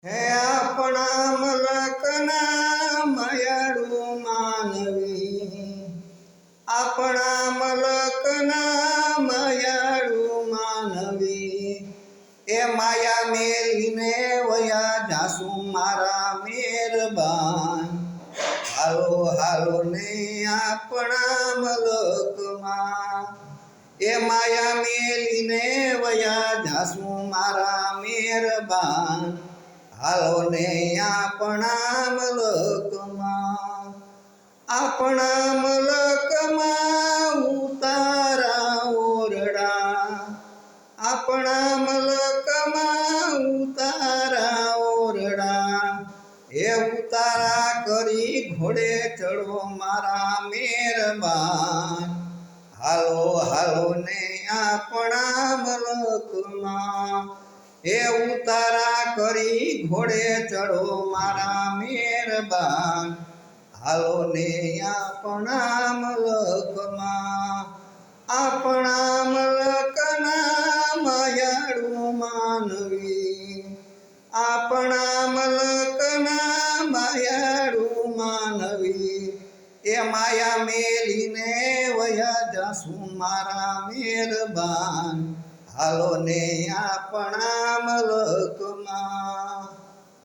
હે આપણા મલકના મયાળુ માનવી, આપણા મલકના મયાળુ માનવી, એ માયા મેલીને વયા જાસુ મારા મેરબાન, હાલો હાલો ને આપણા મલકમાં, એ માયા મેલીને વયા જાસુ મારા મેરબાન, હાલો ને આપણા મલકમાં, આપણા મલકમાં ઉતારા ઓરડા, આપણા મલકમાં ઉતારા ઓરડા, એ ઉતારા કરી ઘોડે ચડો મારા મેરબાન, હાલો હાલો ને આપણા મલકમાં, એ ઉતારા કરી ઘોડે ચડો મારા મેરબાન, હાલો ને આપણા મલકમાં, આપણા મલકના મયાળુ માનવી, આપણા મલકના મયાળુ માનવી, એ માયા મેલીને વયા જાસુ મારા મેરબાન, હાલો ને આપણા મલકમાં.